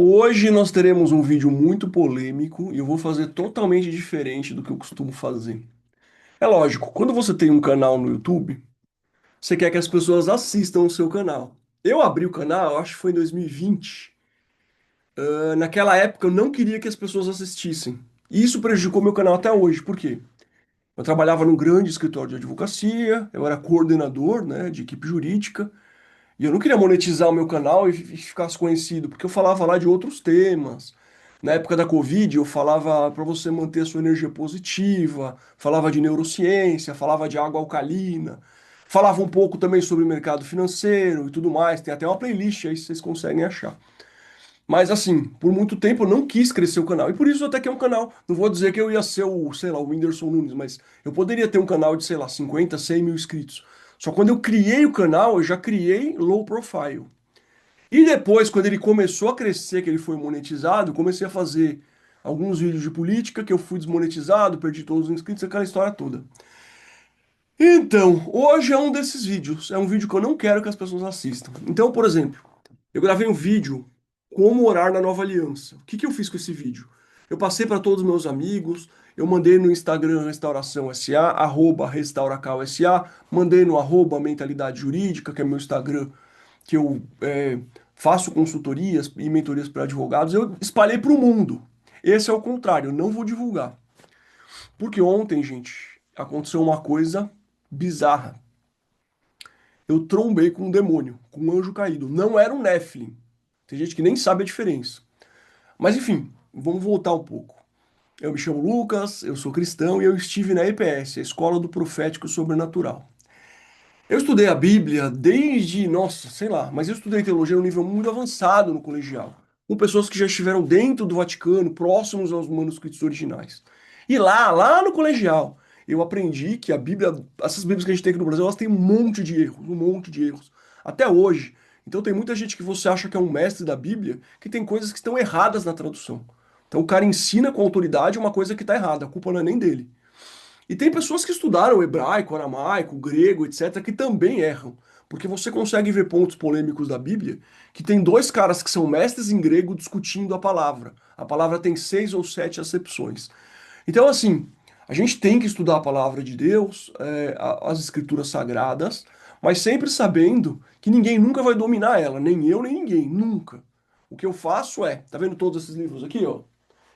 Hoje nós teremos um vídeo muito polêmico e eu vou fazer totalmente diferente do que eu costumo fazer. É lógico, quando você tem um canal no YouTube, você quer que as pessoas assistam o seu canal. Eu abri o canal, acho que foi em 2020. Naquela época eu não queria que as pessoas assistissem. E isso prejudicou meu canal até hoje. Por quê? Eu trabalhava num grande escritório de advocacia, eu era coordenador, né, de equipe jurídica. E eu não queria monetizar o meu canal e ficasse conhecido, porque eu falava lá de outros temas. Na época da Covid, eu falava para você manter a sua energia positiva, falava de neurociência, falava de água alcalina, falava um pouco também sobre mercado financeiro e tudo mais. Tem até uma playlist aí, se vocês conseguem achar. Mas assim, por muito tempo eu não quis crescer o canal. E por isso até que é um canal. Não vou dizer que eu ia ser o, sei lá, o Whindersson Nunes, mas eu poderia ter um canal de, sei lá, 50, 100 mil inscritos. Só quando eu criei o canal, eu já criei low profile. E depois, quando ele começou a crescer, que ele foi monetizado, eu comecei a fazer alguns vídeos de política que eu fui desmonetizado, perdi todos os inscritos, aquela história toda. Então, hoje é um desses vídeos. É um vídeo que eu não quero que as pessoas assistam. Então, por exemplo, eu gravei um vídeo como orar na nova aliança. O que que eu fiz com esse vídeo? Eu passei para todos os meus amigos, eu mandei no Instagram Restauração SA, @RestauraCal SA, mandei no @Mentalidade Jurídica, que é meu Instagram, que eu faço consultorias e mentorias para advogados. Eu espalhei para o mundo. Esse é o contrário, eu não vou divulgar. Porque ontem, gente, aconteceu uma coisa bizarra. Eu trombei com um demônio, com um anjo caído. Não era um Nephilim. Tem gente que nem sabe a diferença. Mas enfim, vamos voltar um pouco. Eu me chamo Lucas, eu sou cristão e eu estive na EPS, a Escola do Profético Sobrenatural. Eu estudei a Bíblia desde, nossa, sei lá, mas eu estudei teologia num nível muito avançado no colegial, com pessoas que já estiveram dentro do Vaticano, próximos aos manuscritos originais. E lá no colegial, eu aprendi que a Bíblia, essas Bíblias que a gente tem aqui no Brasil, elas têm um monte de erros, um monte de erros, até hoje. Então tem muita gente que você acha que é um mestre da Bíblia, que tem coisas que estão erradas na tradução. Então o cara ensina com autoridade uma coisa que está errada, a culpa não é nem dele. E tem pessoas que estudaram hebraico, aramaico, grego, etc., que também erram. Porque você consegue ver pontos polêmicos da Bíblia que tem dois caras que são mestres em grego discutindo a palavra. A palavra tem 6 ou 7 acepções. Então, assim, a gente tem que estudar a palavra de Deus, as escrituras sagradas, mas sempre sabendo que ninguém nunca vai dominar ela, nem eu, nem ninguém, nunca. O que eu faço tá vendo todos esses livros aqui, ó?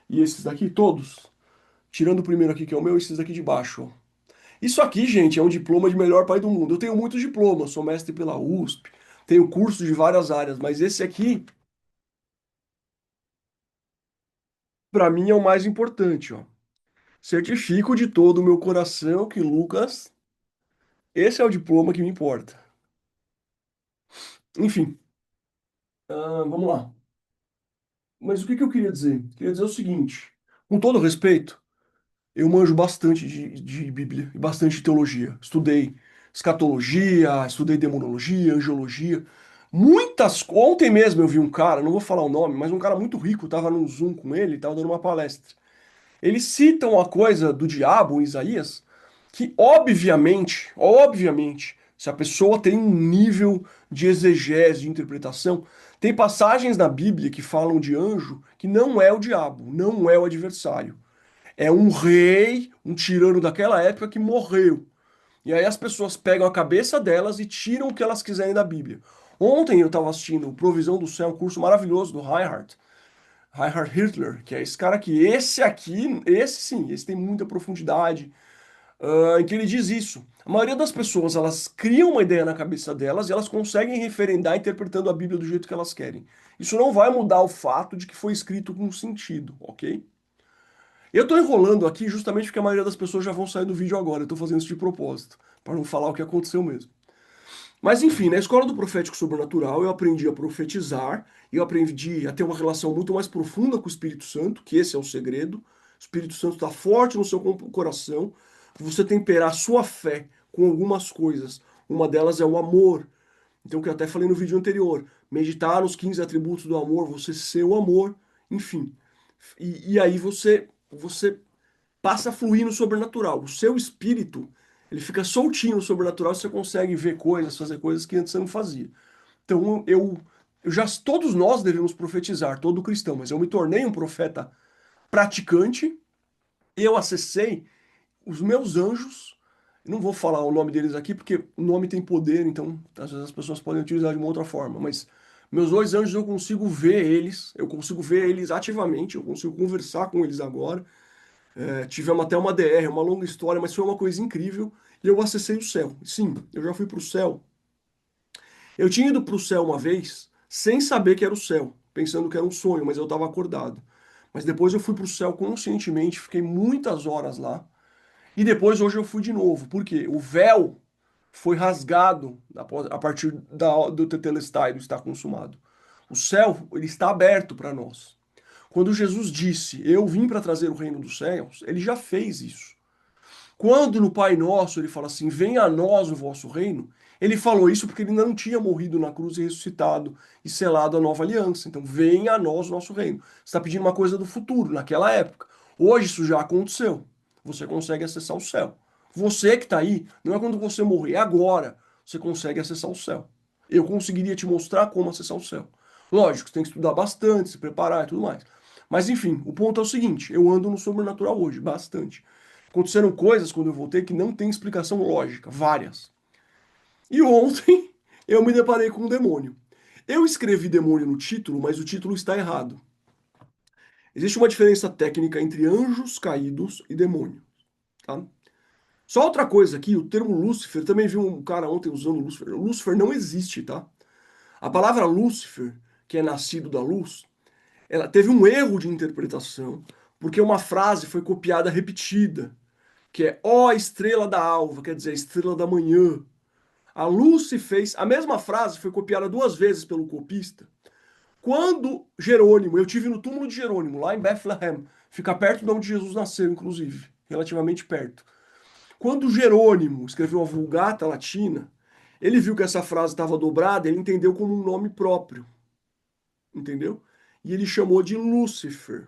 E esses daqui, todos? Tirando o primeiro aqui, que é o meu, e esses daqui de baixo, ó. Isso aqui, gente, é um diploma de melhor pai do mundo. Eu tenho muitos diplomas, sou mestre pela USP, tenho curso de várias áreas, mas esse aqui, para mim, é o mais importante, ó. Certifico de todo o meu coração que, Lucas, esse é o diploma que me importa. Enfim, vamos lá. Mas o que que eu queria dizer? Queria dizer o seguinte, com todo respeito, eu manjo bastante de Bíblia e bastante de teologia. Estudei escatologia, estudei demonologia, angiologia. Ontem mesmo eu vi um cara, não vou falar o nome, mas um cara muito rico, tava num Zoom com ele, tava dando uma palestra. Eles citam a coisa do diabo em Isaías, que obviamente, se a pessoa tem um nível de exegese, de interpretação, tem passagens na Bíblia que falam de anjo que não é o diabo, não é o adversário. É um rei, um tirano daquela época que morreu. E aí as pessoas pegam a cabeça delas e tiram o que elas quiserem da Bíblia. Ontem eu estava assistindo Provisão do Céu, um curso maravilhoso do Reinhard Hitler, que é esse cara aqui. Esse aqui, esse sim, esse tem muita profundidade, em que ele diz isso. A maioria das pessoas, elas criam uma ideia na cabeça delas e elas conseguem referendar interpretando a Bíblia do jeito que elas querem. Isso não vai mudar o fato de que foi escrito com sentido, ok? Eu tô enrolando aqui justamente porque a maioria das pessoas já vão sair do vídeo agora. Eu tô fazendo isso de propósito, para não falar o que aconteceu mesmo. Mas enfim, na escola do profético sobrenatural eu aprendi a profetizar, eu aprendi a ter uma relação muito mais profunda com o Espírito Santo, que esse é o segredo. O Espírito Santo está forte no seu coração. Você temperar a sua fé com algumas coisas. Uma delas é o amor. Então, que eu até falei no vídeo anterior, meditar nos 15 atributos do amor, você ser o amor, enfim. E aí você passa a fluir no sobrenatural. O seu espírito, ele fica soltinho no sobrenatural, você consegue ver coisas, fazer coisas que antes você não fazia. Então, eu todos nós devemos profetizar, todo cristão, mas eu me tornei um profeta praticante, eu acessei os meus anjos, não vou falar o nome deles aqui porque o nome tem poder, então às vezes as pessoas podem utilizar de uma outra forma, mas meus dois anjos eu consigo ver eles ativamente, eu consigo conversar com eles agora. Tivemos até uma DR, uma longa história, mas foi uma coisa incrível e eu acessei o céu. Sim, eu já fui para o céu. Eu tinha ido para o céu uma vez sem saber que era o céu, pensando que era um sonho, mas eu estava acordado. Mas depois eu fui para o céu conscientemente, fiquei muitas horas lá. E depois hoje eu fui de novo. Por quê? O véu foi rasgado a partir do Tetelestai, do está consumado. O céu, ele está aberto para nós. Quando Jesus disse, eu vim para trazer o reino dos céus, ele já fez isso. Quando no Pai Nosso ele fala assim, venha a nós o vosso reino, ele falou isso porque ele não tinha morrido na cruz e ressuscitado e selado a nova aliança. Então, venha a nós o nosso reino. Você está pedindo uma coisa do futuro, naquela época. Hoje isso já aconteceu. Você consegue acessar o céu. Você que está aí, não é quando você morrer, é agora. Você consegue acessar o céu. Eu conseguiria te mostrar como acessar o céu. Lógico, você tem que estudar bastante, se preparar e tudo mais. Mas enfim, o ponto é o seguinte: eu ando no sobrenatural hoje, bastante. Aconteceram coisas quando eu voltei que não tem explicação lógica, várias. E ontem eu me deparei com um demônio. Eu escrevi demônio no título, mas o título está errado. Existe uma diferença técnica entre anjos caídos e demônio, tá? Só outra coisa aqui, o termo Lúcifer, também vi um cara ontem usando Lúcifer. Lúcifer não existe, tá? A palavra Lúcifer, que é nascido da luz, ela teve um erro de interpretação, porque uma frase foi copiada repetida, que é ó estrela da alva, quer dizer, estrela da manhã. A Lucy fez, a mesma frase foi copiada duas vezes pelo copista. Quando Jerônimo, eu tive no túmulo de Jerônimo, lá em Bethlehem, fica perto de onde Jesus nasceu, inclusive, relativamente perto. Quando Jerônimo escreveu a Vulgata Latina, ele viu que essa frase estava dobrada, ele entendeu como um nome próprio, entendeu? E ele chamou de Lúcifer.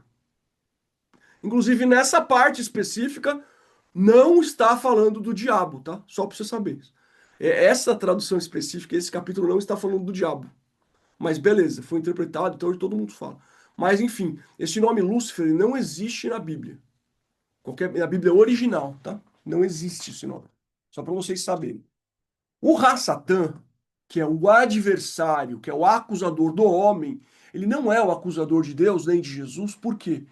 Inclusive, nessa parte específica, não está falando do diabo, tá? Só para você saber. Essa tradução específica, esse capítulo não está falando do diabo. Mas beleza, foi interpretado, então hoje todo mundo fala. Mas enfim, esse nome Lúcifer não existe na Bíblia. Na Bíblia original, tá? Não existe esse nome. Só para vocês saberem. O Ra-Satã, que é o adversário, que é o acusador do homem, ele não é o acusador de Deus nem de Jesus, por quê?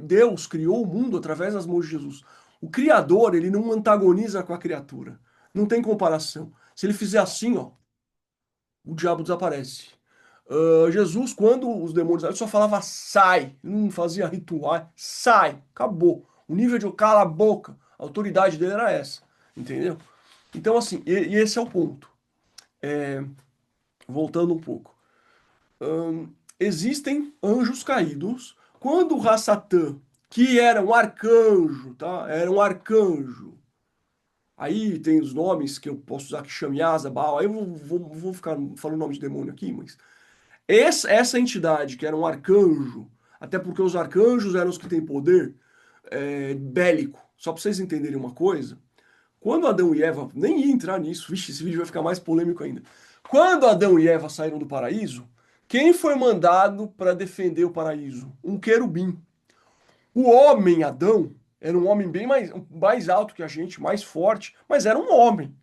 Deus criou o mundo através das mãos de Jesus. O Criador, ele não antagoniza com a criatura. Não tem comparação. Se ele fizer assim, ó, o diabo desaparece. Jesus, quando os demônios, ele só falava sai, não fazia ritual, sai, acabou. O nível de cala a boca, a autoridade dele era essa, entendeu? Então, assim, e esse é o ponto. Voltando um pouco. Existem anjos caídos. Quando o Rassatã, que era um arcanjo, tá? Era um arcanjo. Aí tem os nomes que eu posso usar, que Shamiasa, Baal. Aí eu vou ficar falando nome de demônio aqui, mas essa entidade, que era um arcanjo, até porque os arcanjos eram os que têm poder bélico. Só para vocês entenderem uma coisa, quando Adão e Eva, nem ia entrar nisso, vixe, esse vídeo vai ficar mais polêmico ainda. Quando Adão e Eva saíram do paraíso, quem foi mandado para defender o paraíso? Um querubim. O homem Adão era um homem bem mais alto que a gente, mais forte, mas era um homem.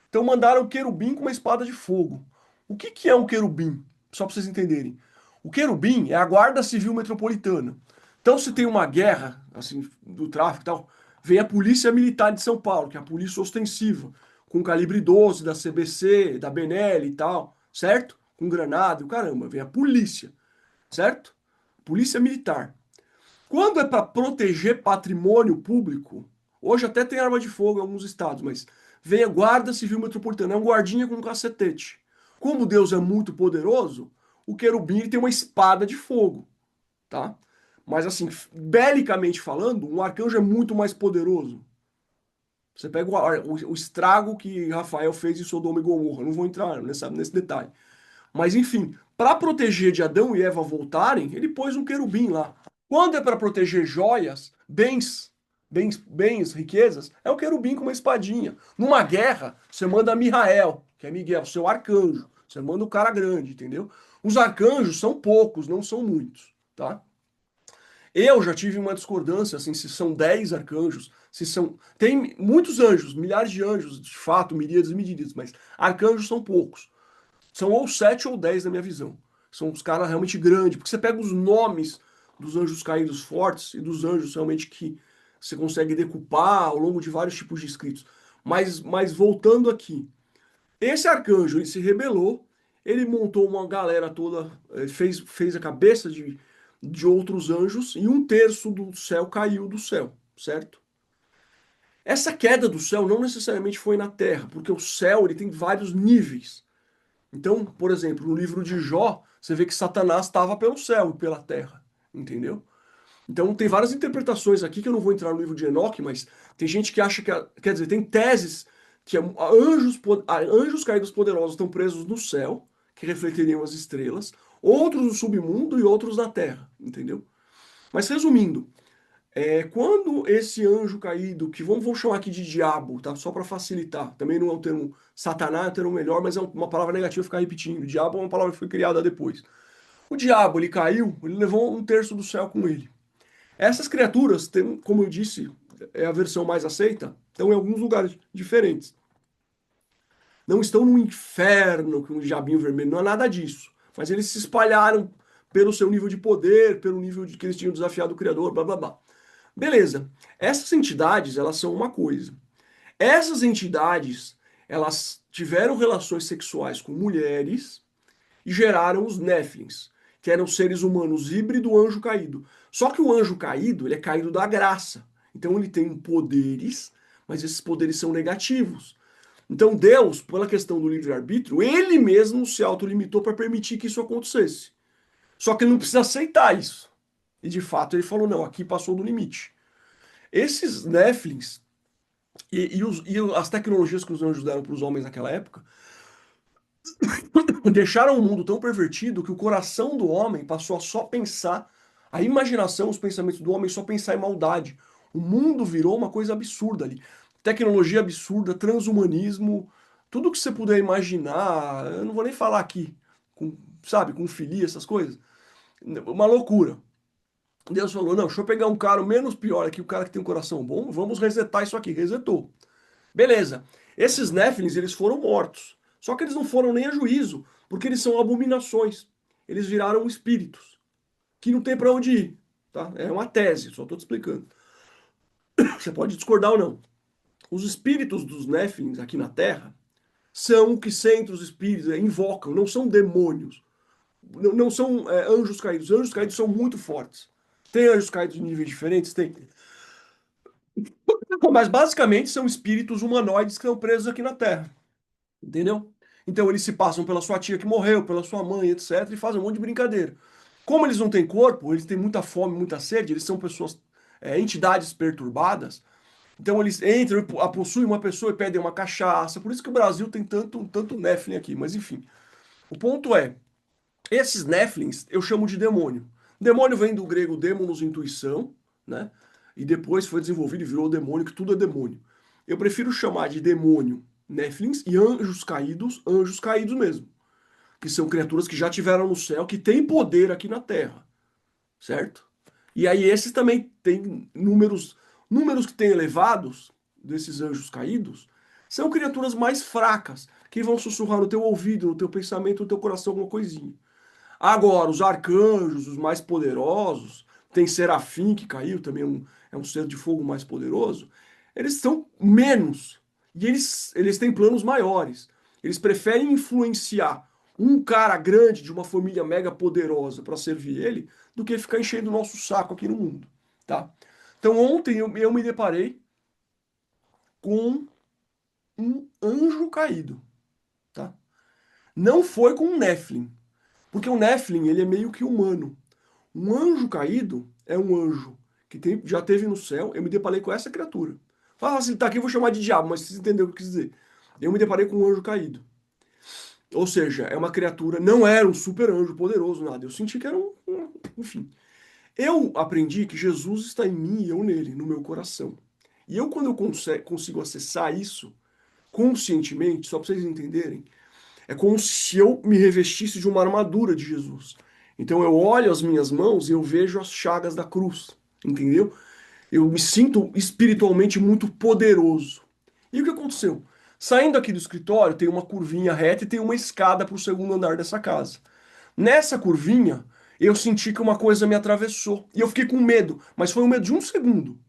Então mandaram o querubim com uma espada de fogo. O que que é um querubim? Só para vocês entenderem. O querubim é a Guarda Civil Metropolitana. Então, se tem uma guerra, assim, do tráfico e tal, vem a Polícia Militar de São Paulo, que é a polícia ostensiva, com calibre 12 da CBC, da Benelli e tal, certo? Com granada e o caramba, vem a polícia, certo? Polícia Militar. Quando é para proteger patrimônio público, hoje até tem arma de fogo em alguns estados, mas vem a Guarda Civil Metropolitana, é um guardinha com um cacetete. Como Deus é muito poderoso, o querubim ele tem uma espada de fogo, tá? Mas assim, belicamente falando, um arcanjo é muito mais poderoso. Você pega o estrago que Rafael fez em Sodoma e Gomorra, não vou entrar nesse detalhe. Mas enfim, para proteger de Adão e Eva voltarem, ele pôs um querubim lá. Quando é para proteger joias, bens, riquezas, é o querubim com uma espadinha. Numa guerra, você manda Mihael, que é Miguel, seu arcanjo. Você manda o cara grande, entendeu? Os arcanjos são poucos, não são muitos, tá? Eu já tive uma discordância, assim, se são 10 arcanjos, se são. Tem muitos anjos, milhares de anjos, de fato, miríades e miríades, mas arcanjos são poucos. São ou 7 ou 10 na minha visão. São os caras realmente grandes, porque você pega os nomes dos anjos caídos fortes e dos anjos realmente que você consegue decupar ao longo de vários tipos de escritos. Mas voltando aqui, esse arcanjo ele se rebelou, ele montou uma galera toda, fez a cabeça de outros anjos e um terço do céu caiu do céu, certo? Essa queda do céu não necessariamente foi na terra, porque o céu ele tem vários níveis. Então, por exemplo, no livro de Jó, você vê que Satanás estava pelo céu e pela terra, entendeu? Então tem várias interpretações aqui que eu não vou entrar no livro de Enoque, mas tem gente que acha que, quer dizer, tem teses que anjos caídos poderosos estão presos no céu, que refletiriam as estrelas, outros no submundo e outros na terra, entendeu? Mas resumindo, quando esse anjo caído, que vamos chamar aqui de diabo, tá? Só para facilitar, também não é o termo Satanás, é o termo melhor, mas é uma palavra negativa ficar repetindo. Diabo é uma palavra que foi criada depois. O diabo, ele caiu, ele levou um terço do céu com ele. Essas criaturas, tem, como eu disse, é a versão mais aceita, estão em alguns lugares diferentes. Não estão no inferno com o diabinho vermelho, não é nada disso. Mas eles se espalharam pelo seu nível de poder, pelo nível de que eles tinham desafiado o Criador, blá blá blá. Beleza. Essas entidades, elas são uma coisa. Essas entidades, elas tiveram relações sexuais com mulheres e geraram os Néfilins, que eram seres humanos híbrido anjo caído. Só que o anjo caído, ele é caído da graça. Então ele tem poderes, mas esses poderes são negativos. Então Deus, pela questão do livre-arbítrio, ele mesmo se autolimitou para permitir que isso acontecesse. Só que ele não precisa aceitar isso. E de fato ele falou: não, aqui passou do limite. Esses Néfilins e as tecnologias que os anjos deram para os homens naquela época deixaram o mundo tão pervertido que o coração do homem passou a só pensar, a imaginação, os pensamentos do homem só pensar em maldade. O mundo virou uma coisa absurda ali. Tecnologia absurda, transhumanismo, tudo que você puder imaginar, eu não vou nem falar aqui, com, sabe, com filia, essas coisas. Uma loucura. Deus falou: não, deixa eu pegar um cara menos pior aqui, o cara que tem um coração bom, vamos resetar isso aqui. Resetou. Beleza. Esses Néfilins, eles foram mortos. Só que eles não foram nem a juízo, porque eles são abominações. Eles viraram espíritos, que não tem para onde ir, tá? É uma tese, só estou te explicando. Você pode discordar ou não. Os espíritos dos Néfilins aqui na Terra são o que centros espíritos invocam, não são demônios, não são anjos caídos. Anjos caídos são muito fortes. Tem anjos caídos de níveis diferentes? Tem. Mas basicamente são espíritos humanoides que estão presos aqui na Terra. Entendeu? Então eles se passam pela sua tia que morreu, pela sua mãe, etc, e fazem um monte de brincadeira. Como eles não têm corpo, eles têm muita fome, muita sede, eles são pessoas, entidades perturbadas. Então eles entram e possuem uma pessoa e pedem uma cachaça. Por isso que o Brasil tem tanto Nephilim aqui. Mas enfim, o ponto é, esses Nephilims eu chamo de demônio. Demônio vem do grego demonos, intuição, né? E depois foi desenvolvido e virou demônio, que tudo é demônio. Eu prefiro chamar de demônio Nephilims e anjos caídos mesmo. Que são criaturas que já tiveram no céu, que têm poder aqui na Terra, certo? E aí esses também têm números que têm elevados, desses anjos caídos, são criaturas mais fracas, que vão sussurrar no teu ouvido, no teu pensamento, no teu coração, alguma coisinha. Agora, os arcanjos, os mais poderosos, tem Serafim que caiu, também é um ser de fogo mais poderoso, eles são menos. E eles têm planos maiores. Eles preferem influenciar um cara grande de uma família mega poderosa para servir ele, do que ficar enchendo o nosso saco aqui no mundo, tá? Então ontem eu me deparei com um anjo caído, tá? Não foi com um Nephilim, porque o Nephilim, ele é meio que humano. Um anjo caído é um anjo que já teve no céu. Eu me deparei com essa criatura. Fala assim, tá aqui, eu vou chamar de diabo, mas vocês entenderam o que eu quis dizer. Eu me deparei com um anjo caído. Ou seja, é uma criatura, não era um super anjo poderoso, nada. Eu senti que era enfim. Eu aprendi que Jesus está em mim e eu nele, no meu coração. E eu, quando eu consigo acessar isso conscientemente, só para vocês entenderem, É como se eu me revestisse de uma armadura de Jesus. Então eu olho as minhas mãos e eu vejo as chagas da cruz, entendeu? Eu me sinto espiritualmente muito poderoso. E o que aconteceu? Saindo aqui do escritório, tem uma curvinha reta e tem uma escada para o segundo andar dessa casa. Nessa curvinha, eu senti que uma coisa me atravessou. E eu fiquei com medo, mas foi um medo de um segundo.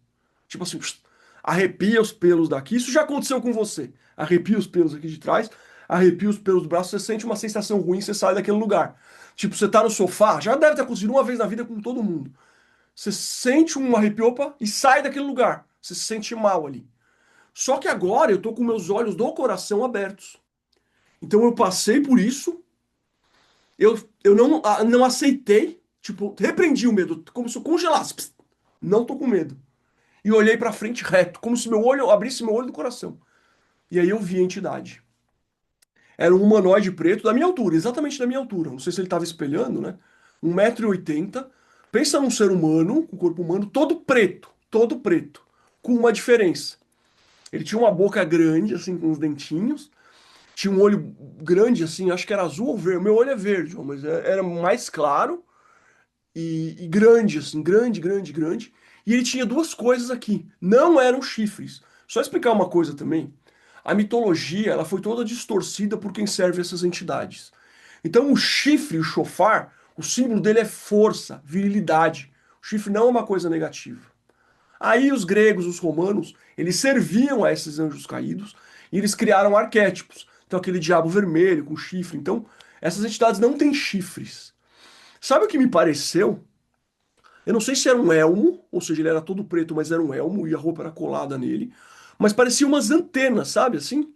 Tipo assim, pss, arrepia os pelos daqui. Isso já aconteceu com você. Arrepia os pelos aqui de trás, arrepia os pelos do braço, você sente uma sensação ruim, você sai daquele lugar. Tipo, você tá no sofá, já deve ter acontecido uma vez na vida com todo mundo. Você sente um arrepio, opa, e sai daquele lugar. Você se sente mal ali. Só que agora eu tô com meus olhos do coração abertos. Então eu passei por isso, eu não, não aceitei, tipo, repreendi o medo, como se eu congelasse. Pss, não tô com medo. E olhei pra frente reto, como se meu olho, eu abrisse meu olho do coração. E aí eu vi a entidade. Era um humanoide preto da minha altura, exatamente da minha altura. Não sei se ele estava espelhando, né? 1,80 m. Pensa num ser humano, com corpo humano, todo preto, com uma diferença. Ele tinha uma boca grande, assim, com os dentinhos, tinha um olho grande, assim, acho que era azul ou verde. Meu olho é verde, ó, mas era mais claro e grande, assim, grande. E ele tinha duas coisas aqui. Não eram chifres. Só explicar uma coisa também. A mitologia, ela foi toda distorcida por quem serve essas entidades. Então, o chifre, o chofar, o símbolo dele é força, virilidade. O chifre não é uma coisa negativa. Aí os gregos, os romanos, eles serviam a esses anjos caídos e eles criaram arquétipos. Então, aquele diabo vermelho com chifre. Então, essas entidades não têm chifres. Sabe o que me pareceu? Eu não sei se era um elmo, ou seja, ele era todo preto, mas era um elmo e a roupa era colada nele. Mas parecia umas antenas, sabe assim?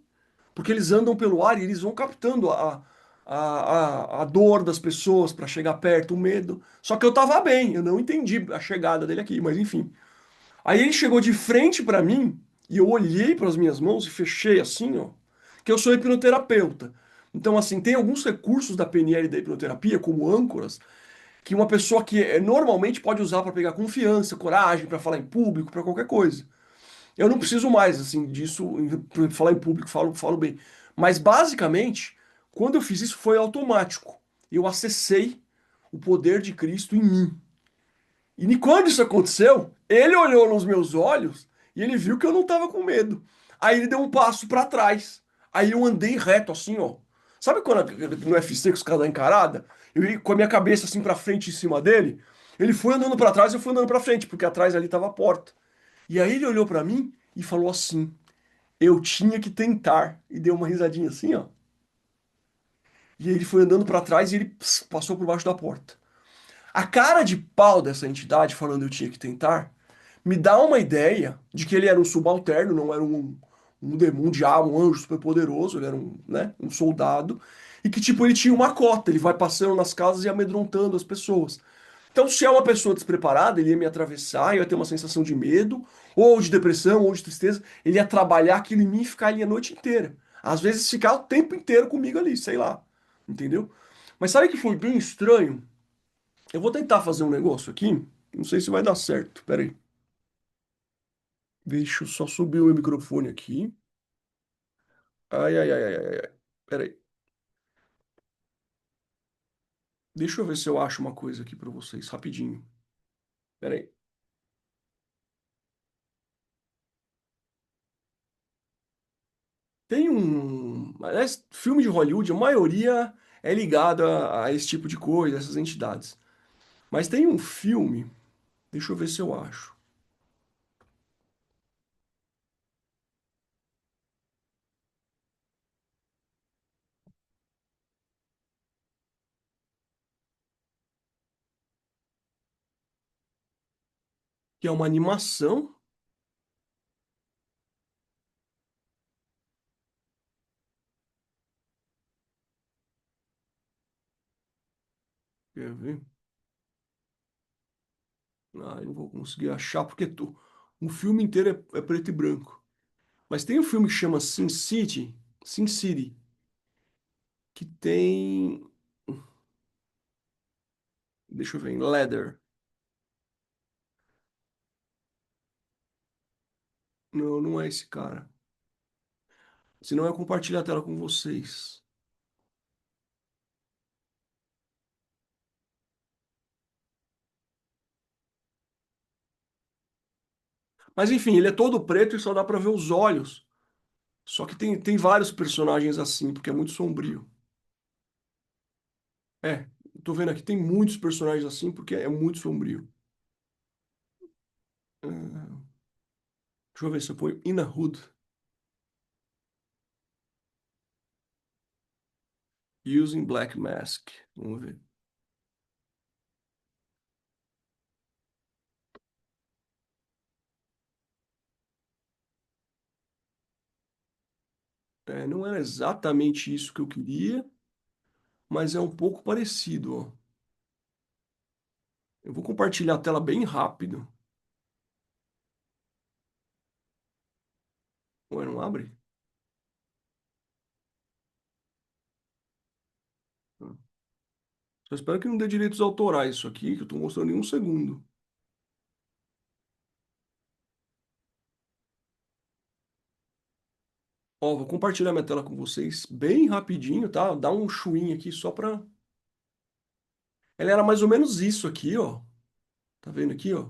Porque eles andam pelo ar e eles vão captando a dor das pessoas para chegar perto, o medo. Só que eu tava bem, eu não entendi a chegada dele aqui, mas enfim. Aí ele chegou de frente para mim e eu olhei para as minhas mãos e fechei assim, ó, que eu sou hipnoterapeuta. Então, assim, tem alguns recursos da PNL da hipnoterapia, como âncoras, que uma pessoa que normalmente pode usar para pegar confiança, coragem, para falar em público, para qualquer coisa. Eu não preciso mais assim disso, pra falar em público, falo bem. Mas basicamente, quando eu fiz isso foi automático. Eu acessei o poder de Cristo em mim. E quando isso aconteceu, ele olhou nos meus olhos e ele viu que eu não estava com medo. Aí ele deu um passo para trás. Aí eu andei reto assim, ó. Sabe quando no UFC que os caras dão encarada? Eu ia com a minha cabeça assim para frente em cima dele. Ele foi andando para trás, eu fui andando para frente, porque atrás ali tava a porta. E aí ele olhou para mim e falou assim: "Eu tinha que tentar". E deu uma risadinha assim, ó. E aí ele foi andando para trás e ele passou por baixo da porta. A cara de pau dessa entidade, falando eu tinha que tentar, me dá uma ideia de que ele era um subalterno, não era um demônio, um diabo, um anjo superpoderoso, ele era um, né, um soldado, e que, tipo, ele tinha uma cota, ele vai passando nas casas e amedrontando as pessoas. Então, se é uma pessoa despreparada, ele ia me atravessar, eu ia ter uma sensação de medo, ou de depressão, ou de tristeza, ele ia trabalhar aquilo em mim e ficar ali a noite inteira. Às vezes ficar o tempo inteiro comigo ali, sei lá, entendeu? Mas sabe que foi bem estranho? Eu vou tentar fazer um negócio aqui. Não sei se vai dar certo. Pera aí. Deixa eu só subir o meu microfone aqui. Ai. Pera aí. Deixa eu ver se eu acho uma coisa aqui pra vocês, rapidinho. Pera aí. Tem um. Aliás, filme de Hollywood, a maioria é ligada a esse tipo de coisa, essas entidades. Mas tem um filme, deixa eu ver se eu acho, que é uma animação. Quer ver? Ah, eu não vou conseguir achar porque o filme inteiro é preto e branco. Mas tem um filme que chama Sin City, que tem. Deixa eu ver, em Leather. Não, não é esse cara. Senão eu compartilho a tela com vocês. Mas enfim, ele é todo preto e só dá pra ver os olhos. Só que tem vários personagens assim, porque é muito sombrio. É, tô vendo aqui, tem muitos personagens assim, porque é muito sombrio. Deixa eu ver se eu ponho In a Hood. Using Black Mask. Vamos ver. É, não era exatamente isso que eu queria, mas é um pouco parecido, ó. Eu vou compartilhar a tela bem rápido. Ué, não abre? Só espero que não dê direitos autorais isso aqui, que eu tô mostrando em um segundo. Ó, vou compartilhar minha tela com vocês bem rapidinho, tá? Dá um chuinho aqui só pra. Ela era mais ou menos isso aqui, ó. Tá vendo aqui, ó?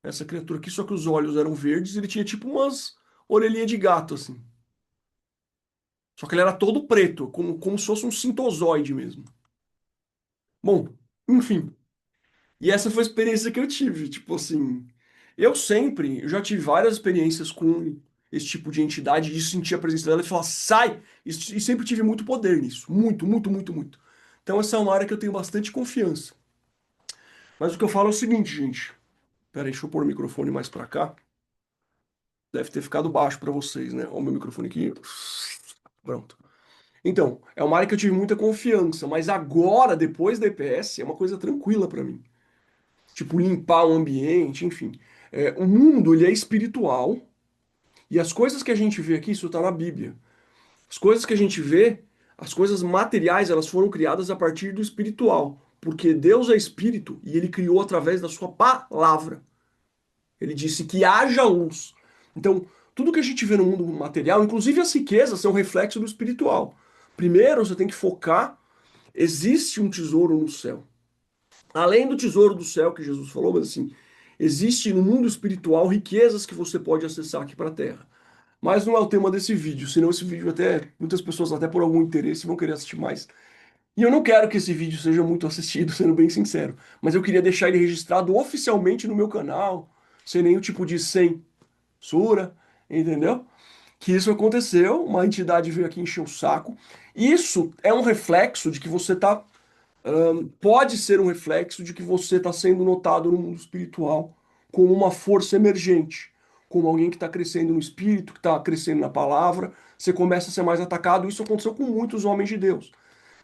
Essa criatura aqui, só que os olhos eram verdes e ele tinha tipo umas orelhinhas de gato, assim. Só que ele era todo preto, como se fosse um sintozoide mesmo. Bom, enfim. E essa foi a experiência que eu tive. Tipo assim, eu já tive várias experiências com esse tipo de entidade, de sentir a presença dela e falar, sai! E sempre tive muito poder nisso. Muito, muito, muito, muito. Então essa é uma área que eu tenho bastante confiança. Mas o que eu falo é o seguinte, gente. Pera aí, deixa eu pôr o microfone mais pra cá. Deve ter ficado baixo pra vocês, né? Ó, o meu microfone aqui. Pronto. Então, é uma área que eu tive muita confiança, mas agora, depois da EPS, é uma coisa tranquila pra mim. Tipo, limpar o ambiente, enfim. É, o mundo, ele é espiritual, e as coisas que a gente vê aqui, isso está na Bíblia. As coisas que a gente vê, as coisas materiais, elas foram criadas a partir do espiritual, porque Deus é espírito e ele criou através da sua palavra. Ele disse que haja luz. Então, tudo que a gente vê no mundo material, inclusive as riquezas, são reflexo do espiritual. Primeiro, você tem que focar, existe um tesouro no céu. Além do tesouro do céu que Jesus falou, mas assim, existe no mundo espiritual riquezas que você pode acessar aqui para a Terra. Mas não é o tema desse vídeo, senão esse vídeo até muitas pessoas até por algum interesse vão querer assistir mais. E eu não quero que esse vídeo seja muito assistido, sendo bem sincero, mas eu queria deixar ele registrado oficialmente no meu canal, sem nenhum tipo de censura, entendeu? Que isso aconteceu, uma entidade veio aqui encher o saco. Isso é um reflexo de que você está pode ser um reflexo de que você está sendo notado no mundo espiritual como uma força emergente, como alguém que está crescendo no espírito, que está crescendo na palavra. Você começa a ser mais atacado. Isso aconteceu com muitos homens de Deus.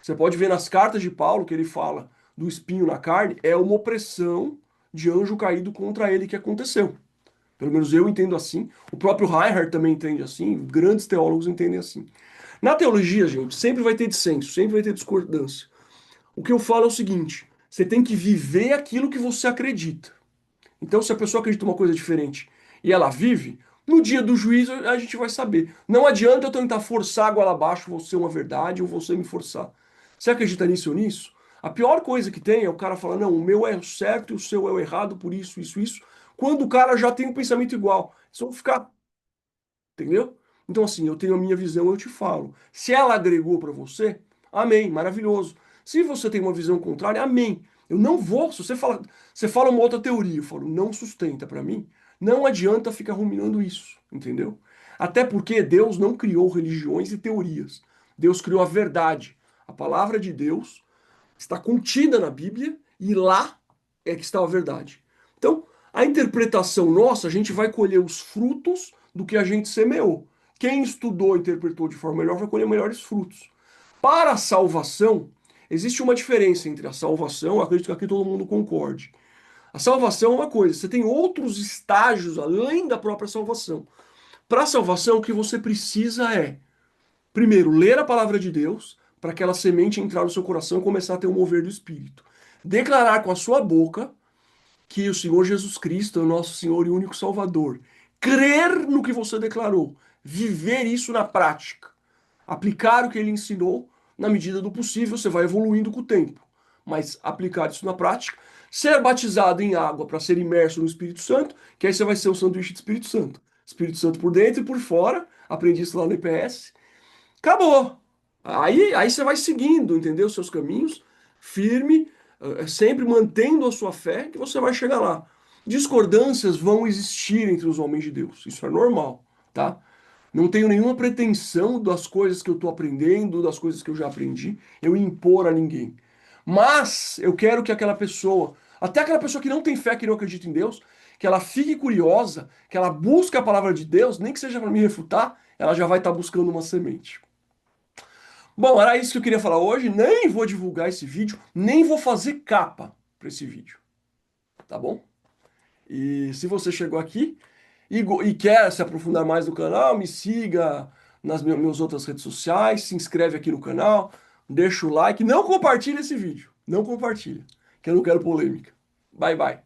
Você pode ver nas cartas de Paulo que ele fala do espinho na carne, é uma opressão de anjo caído contra ele que aconteceu. Pelo menos eu entendo assim. O próprio Reinhardt também entende assim. Grandes teólogos entendem assim. Na teologia, gente, sempre vai ter dissenso, sempre vai ter discordância. O que eu falo é o seguinte: você tem que viver aquilo que você acredita. Então, se a pessoa acredita uma coisa diferente e ela vive, no dia do juízo a gente vai saber. Não adianta eu tentar forçar a goela abaixo você uma verdade ou você me forçar. Você acredita nisso ou nisso? A pior coisa que tem é o cara falar, não, o meu é o certo e o seu é o errado, por isso, isso, isso, quando o cara já tem um pensamento igual. Eles vão ficar, entendeu? Então, assim, eu tenho a minha visão, eu te falo. Se ela agregou para você, amém, maravilhoso. Se você tem uma visão contrária, amém. Eu não vou, se você fala uma outra teoria, eu falo, não sustenta para mim, não adianta ficar ruminando isso, entendeu? Até porque Deus não criou religiões e teorias. Deus criou a verdade. A palavra de Deus está contida na Bíblia e lá é que está a verdade. Então, a interpretação nossa, a gente vai colher os frutos do que a gente semeou. Quem estudou e interpretou de forma melhor vai colher melhores frutos. Para a salvação, existe uma diferença entre a salvação, acredito que aqui todo mundo concorde. A salvação é uma coisa, você tem outros estágios além da própria salvação. Para a salvação, o que você precisa é primeiro, ler a palavra de Deus, para aquela semente entrar no seu coração e começar a ter o mover do Espírito. Declarar com a sua boca que o Senhor Jesus Cristo é o nosso Senhor e único Salvador. Crer no que você declarou. Viver isso na prática. Aplicar o que ele ensinou na medida do possível, você vai evoluindo com o tempo. mas aplicar isso na prática. Ser batizado em água para ser imerso no Espírito Santo, que aí você vai ser um sanduíche de Espírito Santo. Espírito Santo por dentro e por fora. Aprendi isso lá no EPS. Acabou. Aí você vai seguindo, entendeu? Seus caminhos, firme, sempre mantendo a sua fé, que você vai chegar lá. Discordâncias vão existir entre os homens de Deus. Isso é normal, tá? Não tenho nenhuma pretensão das coisas que eu estou aprendendo, das coisas que eu já aprendi, eu impor a ninguém. Mas eu quero que aquela pessoa, até aquela pessoa que não tem fé, que não acredita em Deus, que ela fique curiosa, que ela busque a palavra de Deus, nem que seja para me refutar, ela já vai estar buscando uma semente. Bom, era isso que eu queria falar hoje. Nem vou divulgar esse vídeo, nem vou fazer capa para esse vídeo, tá bom? E se você chegou aqui e quer se aprofundar mais no canal, me siga nas minhas outras redes sociais, se inscreve aqui no canal, deixa o like, não compartilha esse vídeo, não compartilha, que eu não quero polêmica. Bye bye.